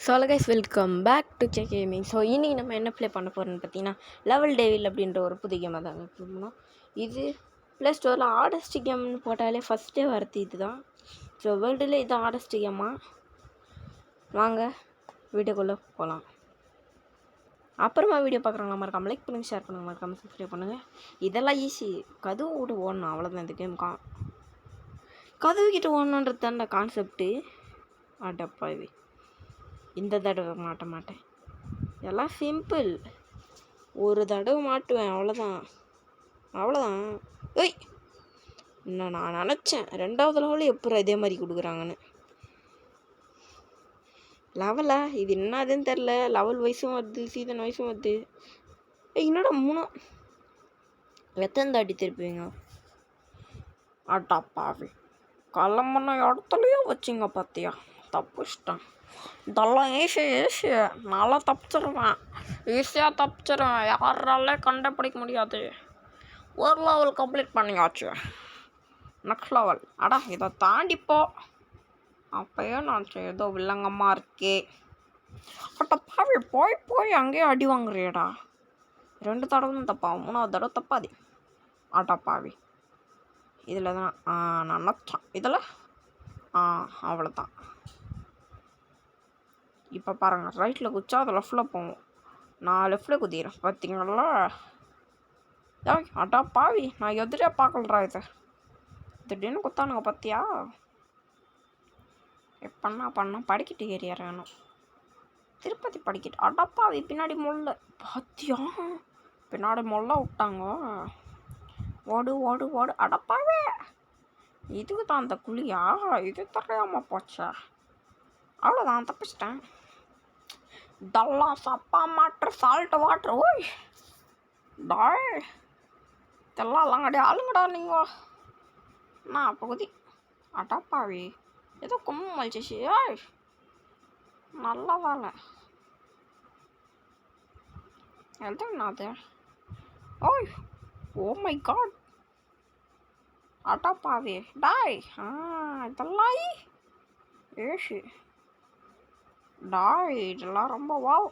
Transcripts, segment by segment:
Hello guys, welcome back to K gaming. So இன்றைக்கி நம்ம என்ன ப்ளே பண்ண போகிறோன்னு பார்த்தீங்கன்னா, லெவல் டேவில் அப்படின்ற ஒரு புது கேமை தாங்க போகணும். இது ப்ளே ஸ்டோரில் ஆடஸ்ட் கேம்னு போட்டாலே ஃபஸ்ட்டே வரது இது தான். ஸோ வேர்ல்டுலே இது ஆடஸ்ட் கேமா. வாங்க வீடியோக்குள்ளே போகலாம். அப்புறமா வீடியோ பார்க்குறவங்க மறக்காம லைக் பண்ணுங்கள், ஷேர் பண்ணுங்கள், மறக்காமல் சப்ஸ்கிரைப் பண்ணுங்கள். இதெல்லாம் ஈஸி. கதவு விட்டு ஓடணும், அவ்வளோதான் இந்த கேம். கதவு கிட்ட ஓடணுன்றது தான்டா கான்செப்ட்டு. அடப்பாவி, இந்த தடவை மாட்ட மாட்டேன். எல்லாம் சிம்பிள். ஒரு தடவை மாட்டுவேன், அவ்வளோதான். ஏய், இன்னும் நான் நினச்சேன் ரெண்டாவது லெவலில் எப்போ இதே மாதிரி கொடுக்குறாங்கன்னு. லெவலா இது என்னதுன்னு தெரில. லெவல் வயசும் வருது, சீசன் வயசும் வருது. என்னடா 3 எத்தனை தாட்டி திருப்பிங்க? அட்டாப்பாவே, கிளம்புன இடத்துலையே வச்சிங்க பார்த்தியா, தப்புச்சிட்டான். இதெல்லாம் ஈஸி நல்லா தப்பிச்சிருவேன், ஈஸியாக தப்பிச்சிருவேன். யாராலே கண்டுபிடிக்க முடியாது. ஒரு லெவல் கம்ப்ளீட் பண்ணியாச்சு. Next level. அடா இதை தாண்டிப்போ. அப்போயே நான் ஏதோ வில்லங்கம்மா இருக்கே. அட்ட பாவி, போய் அங்கேயே அடி வாங்குறியடா. 2 தடவை தான் தப்பா, 3வது தடவை தப்பாது. ஆட்டா பாவி, இதில் தான் நான் நினச்சேன். இதில் அவ்வளோதான். இப்போ பாருங்கள், ரைட்டில் குச்சா அது லெஃப்டில் போவோம். நான் லெஃப்டில் குதிக்கிறேன், பார்த்தீங்களா? ஏய் அட்டா பாவி, நான் எதிரே பார்க்கலடா. இது திடீர்னு குத்தானுங்க பார்த்தியா? பண்ண படிக்கிட்டு ஏறியாரணும். திருப்பதி படிக்கிட்டு. அடப்பாவி, பின்னாடி முள்ள பார்த்தியா? பின்னாடி முள்ள விட்டாங்க. ஓடு. அடப்பாவே, இதுக்கு தான் அந்த குழியா? இது தெரியாமல் போச்சா? அவ்வளோதான், தப்பிச்சிட்டேன். இதெல்லாம் சப்பா மாட்டர் சால்ட் வாட்டர். ஓய் டாய், இதெல்லாம் இல்லைங்கடா, ஆளுங்கடா நீங்கள். நான் அப்போ குதி. அடப்பாவி, ஏதோ கொம்பு மலிச்சிச்சு. ஏய், நல்ல வேலை. எதுனாது? ஓய், ஓ மை காட். அடப்பாவி, டாய். இதெல்லாம் ஏஷு டாய், இதெல்லாம் ரொம்ப வாவ்.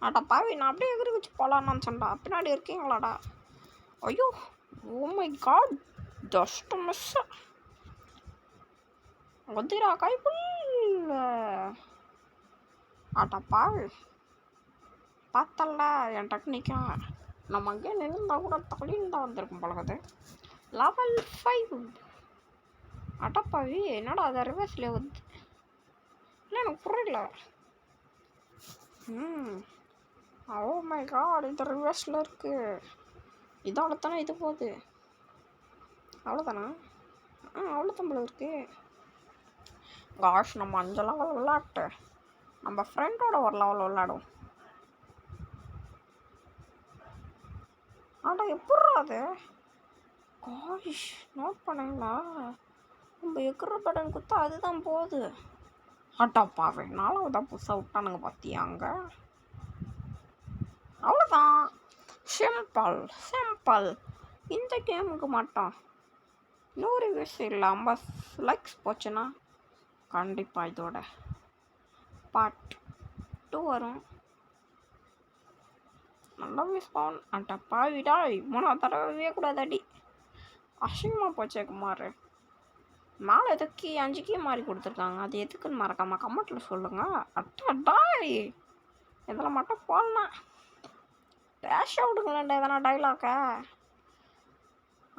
அடப்பாவி, நான் அப்படியே எதிரி வச்சு போகலான்னு சொன்னா, பின்னாடி இருக்கீங்களாடா? ஐயோ, oh my god, just miss. ஒதிரா கைப்புள்ள. அடப்பாவி, பார்த்தல என் டெக்னிக்கா. நம்ம அங்கேயே நின்றுந்தா கூட தள்ளின்னு தான் வந்திருக்கும் பழகுது. லெவல் 5. அடப்பாவி, என்னடா அதை ரிவர்ஸ்லேயே வருது? இல்லை, எனக்கு புரியல. ஓ மை காட், இது ரிவர்ஸில் இருக்குது. இதோட தானே இது போகுது. அவ்வளோதானா? அவ்வளோதான் போல இருக்கு. காஷ், நம்ம 5 லெவல் விளாட்டு நம்ம ஃப்ரெண்டோட ஒரு லெவல் விளாடும். ஆடா எப்படி அது? காஷ், நோட் பண்ணுங்களா? நம்ம எக்குற பட்டன் குத்தா அதுதான் போகுது. அட்டாப்பாவே, 4வதான் புதுசாக விட்டானுங்க பார்த்தியா அங்கே? அவ்வளோதான், சிம்பிள். இந்த கேமுக்கு மட்டும் 100 வியூஸ் இல்லை, 50 லைக்ஸ் போச்சுன்னா கண்டிப்பாக இதோட பார்ட் 2 வரும். நல்லா வியூஸ் போகணும். அட்டப்பாவிடா, 3வது தடவையே கூடாது அடி. அசிங்கமாக போச்சே குமார். மேலே ஏதோ 5 கீ மாதிரி கொடுத்துருக்காங்க. அது எதுக்குன்னு மறக்காமல் கமெண்ட்டில் சொல்லுங்கள். அட்டாய், இதில் மட்டும் போடலாம். டேஷ் அவுட்டுங்களேன்டா எதனா டைலாக்க.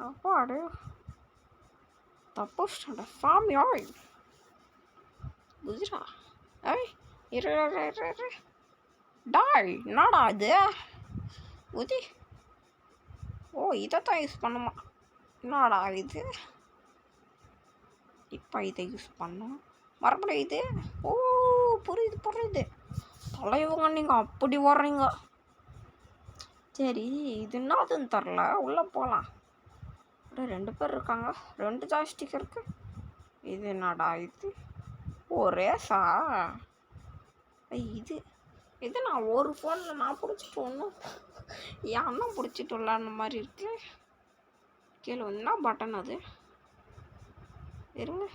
அப்பாடு, தப்பு சாமி. ஓய் குதிரா. ஏய் இரு டாய், என்னடா இது? உதி. ஓ, இதைத்தான் யூஸ் பண்ணுமா? என்னடா இது? இப்போ இதை யூஸ் பண்ணோம், மறுபடியும் இது. ஓ, புரியுது. தலைவங்க நீங்கள் அப்படி வர்றீங்க. சரி, இது என்னதுன்னு தெரில. உள்ளே போகலாம். அப்படியே 2 பேர் இருக்காங்க, 2 ஜாய்ஸ்டிக் இருக்கு. இது என்னடா இது? ஓ, ரேஸா? இது நான் ஒரு ஃபோனில் நான் பிடிச்சிட்டு ஒன்றும் என் அண்ணன் பிடிச்சிட்டு விளாட்ன மாதிரி இருக்கு. கீழே என்ன பட்டன் அது? இருங்க.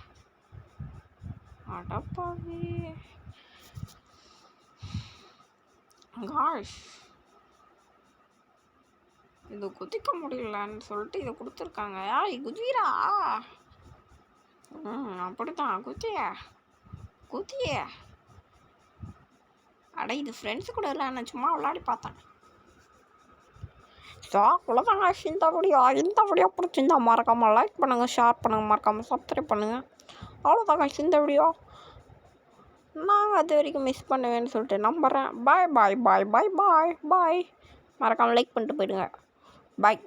அடப்பாவி, காஷ் இது குதிக்க முடியலன்னு சொல்லிட்டு இதை கொடுத்துருக்காங்க. யாய் குதிரா. அப்படித்தான் குதிய. அட இது ஃப்ரெண்ட்ஸு கூட இல்லை, நான் சும்மா விளையாடி பார்த்தேன். ஸோ அவ்வளோதாங்க இந்த வீடியோ பிடிச்சிருந்தா மறக்காமல் லைக் பண்ணுங்கள், ஷேர் பண்ணுங்கள், மறக்காமல் சப்ஸ்கிரைப் பண்ணுங்கள். அவ்வளோதாங்க இந்த வீடியோ. நாங்கள் அது வரைக்கும் மிஸ் பண்ணுவேன்னு சொல்லிட்டு நம்புகிறேன். பாய் பாய் பாய் பாய் பாய் பாய். மறக்காமல் லைக் பண்ணிட்டு போயிடுங்க. பாய்.